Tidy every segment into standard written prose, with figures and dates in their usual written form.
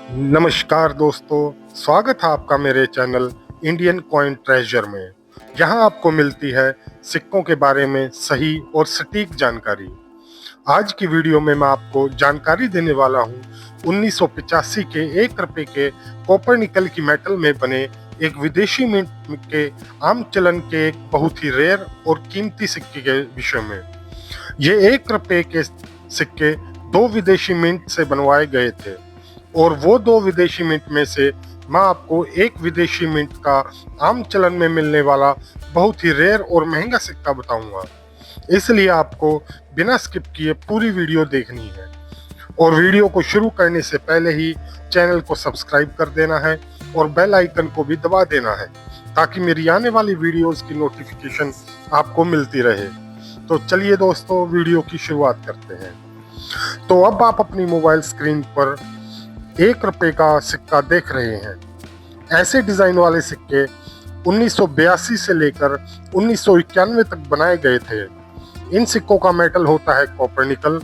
नमस्कार दोस्तों, स्वागत है आपका मेरे चैनल इंडियन कॉइन ट्रेजर में, जहां आपको मिलती है सिक्कों के बारे में सही और सटीक जानकारी। आज की वीडियो में मैं आपको जानकारी देने वाला हूं 1985 के 1 रुपए के कॉपर निकल की मेटल में बने एक विदेशी मिंट के आम चलन के एक बहुत ही रेयर और कीमती सिक्के के विषय में। ये 1 रुपए के सिक्के 2 विदेशी मिंट से बनवाए गए थे और वो 2 विदेशी मिंट में से मैं आपको एक विदेशी मिंट का आम चलन में मिलने वाला बहुत ही रेयर और महंगा सिक्का बताऊंगा। इसलिए आपको बिना स्किप किए पूरी वीडियो देखनी है और वीडियो को शुरू करने से पहले ही चैनल को सब्सक्राइब कर देना है और बेल आइकन को भी दबा देना है ताकि मेरी आने वाली वीडियोस की नोटिफिकेशन आपको मिलती रहे। तो चलिए दोस्तों, वीडियो की शुरुआत करते हैं। तो अब आप अपनी मोबाइल स्क्रीन पर 1 रुपए का सिक्का देख रहे हैं। ऐसे डिजाइन वाले सिक्के 1982 से लेकर 1991 तक बनाए गए थे। इन सिक्कों का मेटल होता है कॉपर निकल,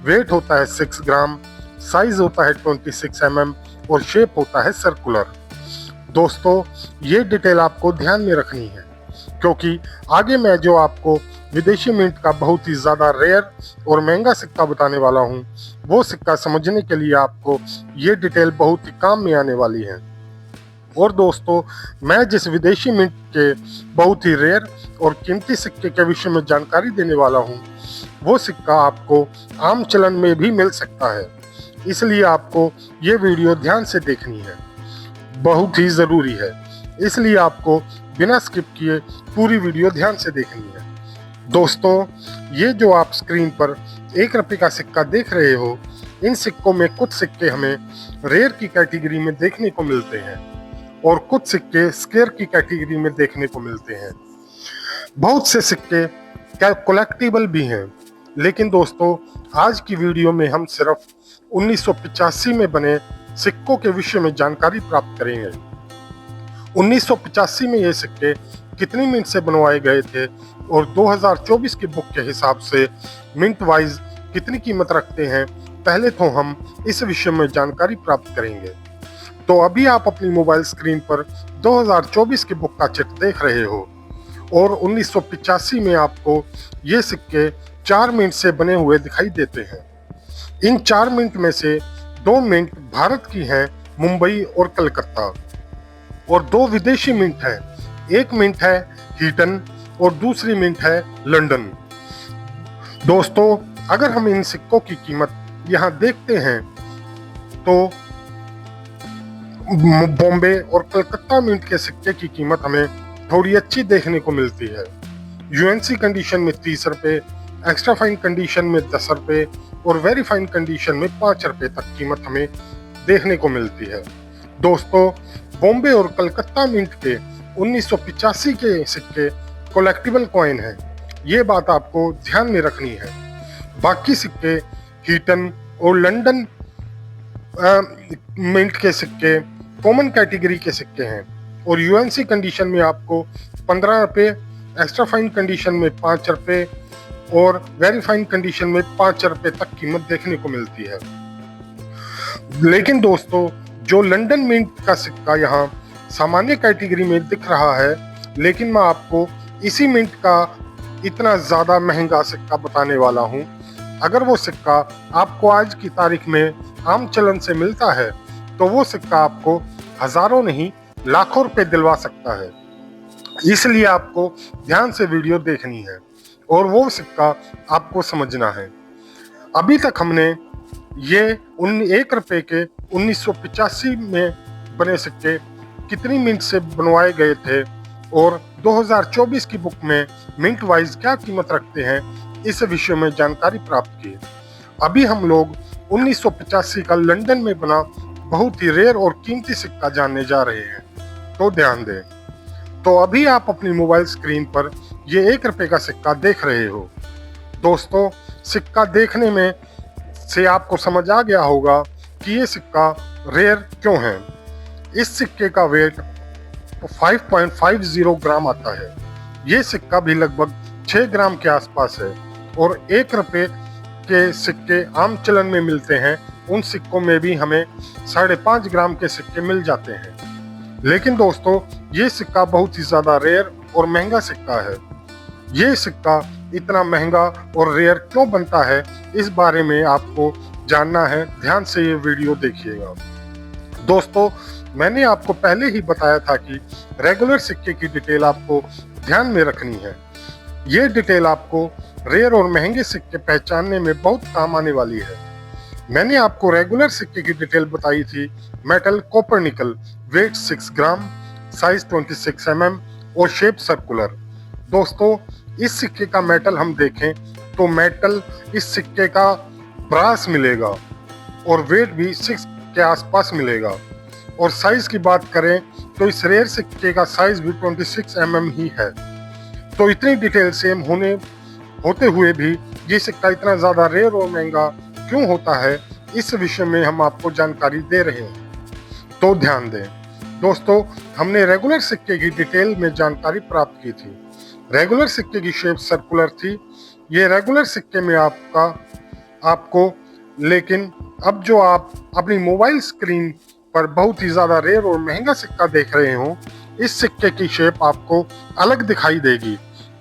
वेट होता है 6 ग्राम, साइज होता है 26 mm और शेप होता है सर्कुलर। दोस्तों, ये डिटेल आपको ध्यान में रखनी है क्योंकि आगे मैं जो आपको विदेशी मिंट का बहुत ही ज्यादा रेयर और महंगा सिक्का बताने वाला हूँ, वो सिक्का समझने के लिए आपको ये डिटेल बहुत ही काम में आने वाली है। और दोस्तों, मैं जिस विदेशी मिंट के बहुत ही रेयर और कीमती सिक्के के विषय में जानकारी देने वाला हूँ, वो सिक्का आपको आम चलन में भी मिल सकता है। इसलिए आपको ये वीडियो ध्यान से देखनी है, बहुत ही जरूरी है। इसलिए आपको बिना स्किप किए पूरी वीडियो ध्यान से देखनी है। दोस्तों, ये जो आप स्क्रीन पर 1 रुपए का सिक्का देख रहे हो, इन सिक्कों में कुछ सिक्के हमें रेयर की कैटेगरी में देखने को मिलते हैं और कुछ सिक्के स्केयर की कैटेगरी में देखने को मिलते हैं। बहुत से सिक्के कलेक्टिबल भी हैं, लेकिन दोस्तों आज की वीडियो में हम सिर्फ 1985 में बने सिक्कों के विषय में जानकारी प्राप्त करेंगे। 1985 में ये सिक्के कितनी मिंट से बनवाए गए थे और 2024 की बुक के हिसाब से मिंट वाइज कितनी कीमत रखते हैं, पहले तो हम इस विषय में जानकारी प्राप्त करेंगे। तो अभी आप अपनी मोबाइल स्क्रीन पर 2024 की बुक का चिट देख रहे हो और 1985 में आपको ये सिक्के 4 मिंट से बने हुए दिखाई देते हैं। इन 4 मिंट में से 2 मिंट भारत की हैं, मुंबई और कलकत्ता, और 2 विदेशी मिंट हैं। एक मिंट है हीटन और दूसरी मिंट है लंदन। दोस्तों, अगर हम इन सिक्कों की कीमत यहाँ देखते हैं तो बॉम्बे और कलकत्ता मिंट के सिक्के की कीमत हमें थोड़ी अच्छी देखने को मिलती है। यूएनसी कंडीशन में 30 रुपए, एक्स्ट्रा फाइन कंडीशन में 10 रुपए और वेरी फाइन कंडीशन में 5 रुपए तक कीमत हमें देखने को मिलती है। दोस्तों, बॉम्बे और कलकत्ता मिंट के 1985 के सिक्के कलेक्टिबल कॉइन है, ये बात आपको ध्यान में रखनी है। बाकी सिक्के हीटन और लंदन मिंट के सिक्के कॉमन कैटेगरी के सिक्के हैं और यूएनसी कंडीशन में आपको 15 रुपए, एक्स्ट्रा फाइन कंडीशन में 5 रुपए और वेरी फाइन कंडीशन में 5 रुपए तक कीमत देखने को मिलती है। लेकिन दोस्तों, जो लंदन मिंट का सिक्का यहाँ सामान्य कैटेगरी में दिख रहा है, लेकिन मैं आपको इसी मिंट का इतना ज्यादा महंगा सिक्का बताने वाला हूँ। अगर वो सिक्का आपको आज की तारीख में आम चलन से मिलता है तो वो सिक्का आपको हजारों नहीं लाखों रुपए दिलवा सकता है। इसलिए आपको ध्यान से वीडियो देखनी है और वो सिक्का आपको समझना है। अभी तक हमने ये 1 रुपए के 1985 में बने सिक्के कितनी मिंट से बनवाए गए थे और 2024 की बुक में मिंट वाइज क्या कीमत रखते हैं, इस विषय में जानकारी प्राप्त की। अभी हम लोग 1985 का लंदन में बना बहुत ही रेयर और कीमती सिक्का जानने जा रहे हैं, तो ध्यान दें। तो अभी आप अपनी मोबाइल स्क्रीन पर ये 1 रुपए का सिक्का देख रहे हो। दोस्तों, सिक्का देखने में से आपको समझ आ गया होगा कि ये सिक्का रेयर क्यों है। इस सिक्के का वेट 5.50 ग्राम आता है। ये सिक्का भी लगभग 6 ग्राम के आसपास है और 1 रुपए के सिक्के आम चलन में मिलते हैं उन सिक्कों में भी हमें 5.5 ग्राम के सिक्के मिल जाते हैं। लेकिन दोस्तों, ये सिक्का बहुत ही ज्यादा रेयर और महंगा सिक्का है। ये सिक्का इतना महंगा और रेयर क्यों बनता है, इस बारे में आपको जानना है। ध्यान से ये वीडियो देखिएगा। दोस्तों, मैंने आपको पहले ही बताया था कि रेगुलर सिक्के की डिटेल आपको ध्यान में रखनी है। ये डिटेल आपको रेयर और महंगे सिक्के पहचानने में बहुत काम आने वाली है। मैंने आपको रेगुलर सिक्के की डिटेल बताई थी। मेटल कॉपर निकल, वेट 6 ग्राम, साइज 26 mm और शेप सर्कुलर। दोस्तों, इस सिक्के का मेटल हम देखें तो मेटल इस सिक्के का ब्रास मिलेगा और वेट भी 6 के आसपास मिलेगा। और साइज की बात करें तो इस रेयर सिक्के का साइज भी 26 mm ही है। तो इतनी डिटेल सेम होते हुए भी ये सिक्का इतना ज्यादा रेयर और महंगा क्यों होता है, इस विषय में हम आपको जानकारी दे रहे हैं। तो ध्यान दें दोस्तों, हमने रेगुलर सिक्के की डिटेल में जानकारी प्राप्त की थी। रेगुलर सिक्के की शेप सर्कुलर थी। ये रेगुलर सिक्के में आपको लेकिन अब जो आप अपनी मोबाइल स्क्रीन पर बहुत ही ज्यादा रेयर और महंगा सिक्का देख रहे हो, इस सिक्के की शेप आपको अलग दिखाई देगी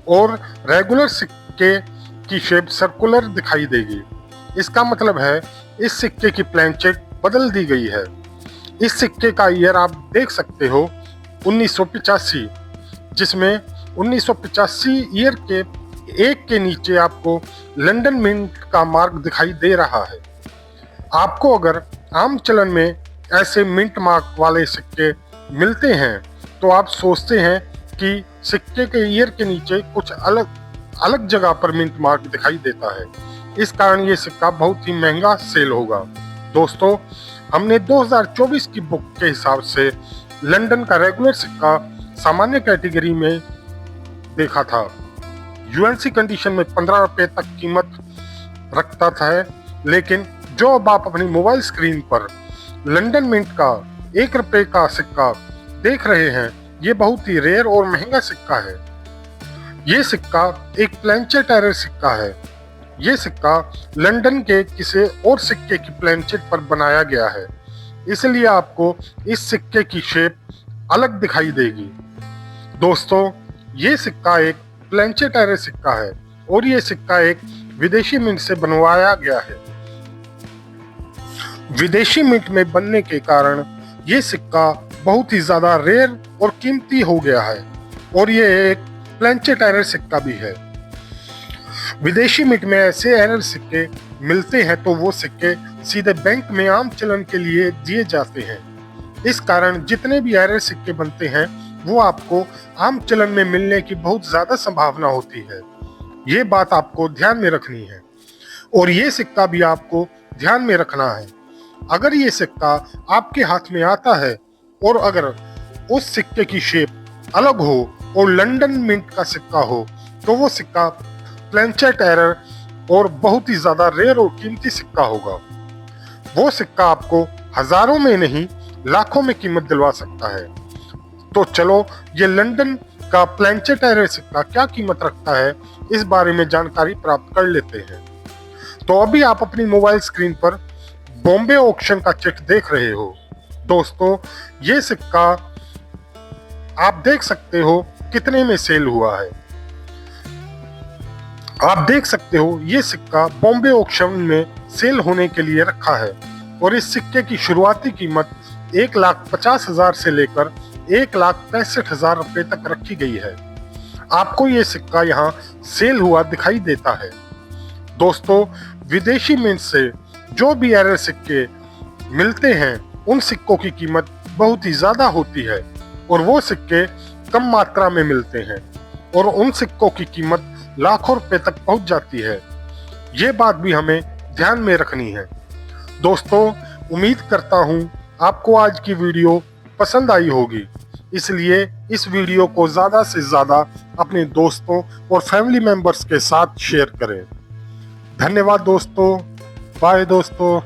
और रेगुलर सिक्के की शेप सर्कुलर दिखाई देगी। इसका मतलब है इस सिक्के की प्लेनचेट बदल दी गई है। इस सिक्के का ईयर आप देख सकते हो 1985, जिसमें 1985 ईयर के एक के नीचे आपको लंदन मिंट का मार्क दिखाई दे रहा है। आपको अगर आम चलन में ऐसे मिंट मार्क वाले सिक्के मिलते हैं तो आप सोचते हैं कि सिक्के के ईयर के नीचे कुछ अलग जगह पर मिंट मार्क दिखाई देता है। इस कारण ये सिक्का बहुत ही महंगा सेल होगा। दोस्तों, हमने 2024 की बुक के हिसाब से लंदन का रेगुलर सिक्का सामान्य कैटेगरी में देखा था। यूएनसी कंडीशन में 15 रुपए तक कीमत रखता था, लेकिन जो अब आप अपनी मोबाइल स्क्रीन पर लंदन मिंट का 1 रुपए का सिक्का देख रहे हैं, ये बहुत ही रेयर और महंगा सिक्का है। ये सिक्का एक प्लेनचेट एरर सिक्का है। ये सिक्का लंदन के किसी और सिक्के की प्लेनचेट पर बनाया गया है, इसलिए आपको इस सिक्के की शेप अलग दिखाई देगी। दोस्तों, ये सिक्का एक प्लेनचेट एरर सिक्का है और ये सिक्का एक विदेशी मिंट से बनवाया गया है। विदेशी मिंट में बनने के कारण ये सिक्का बहुत ही ज्यादा रेयर और कीमती हो गया है और ये एक प्लेनचेट एरर सिक्का भी है। विदेशी मिंट में ऐसे एरर सिक्के मिलते हैं तो वो सिक्के सीधे बैंक में आम चलन के लिए दिए जाते हैं। इस कारण जितने भी एरर सिक्के बनते हैं वो आपको आम चलन में मिलने की बहुत ज्यादा संभावना होती है। ये बात आपको ध्यान में रखनी है और ये सिक्का भी आपको ध्यान में रखना है। अगर ये सिक्का आपके हाथ में आता है और अगर उस सिक्के की शेप अलग हो और लंदन मिंट का सिक्का हो तो वो सिक्का प्लेनचेट एरर और बहुत ही ज्यादा रेयर और कीमती सिक्का होगा। वो सिक्का आपको हजारों में नहीं लाखों में कीमत दिलवा सकता है। तो चलो, ये लंदन का प्लेनचेट एरर सिक्का क्या कीमत रखता है, इस बारे में जानकारी प्राप्त कर लेते हैं। तो अभी आप अपनी मोबाइल स्क्रीन पर बॉम्बे ऑक्शन का चिट देख रहे हो। दोस्तों, ये सिक्का आप देख सकते हो कितने में सेल हुआ है। आप देख सकते हो ये सिक्का बॉम्बे ऑक्शन में सेल होने के लिए रखा है और इस सिक्के की शुरुआती कीमत 1,50,000 से लेकर 1,65,000 रुपए तक रखी गई है। आपको ये सिक्का यहाँ सेल हुआ दिखाई देता है। दोस्तों, विदेशी मिंट से जो भी एरर सिक्के मिलते हैं उन सिक्कों की कीमत बहुत ही ज्यादा होती है और वो सिक्के कम मात्रा में मिलते हैं और उन सिक्कों की कीमत लाखों रुपए तक पहुंच जाती है। ये बात भी हमें ध्यान में रखनी है। दोस्तों, उम्मीद करता हूं आपको आज की वीडियो पसंद आई होगी, इसलिए इस वीडियो को ज्यादा से ज्यादा अपने दोस्तों और फैमिली मेंबर्स के साथ शेयर करें। धन्यवाद दोस्तों। बाय दोस्तों।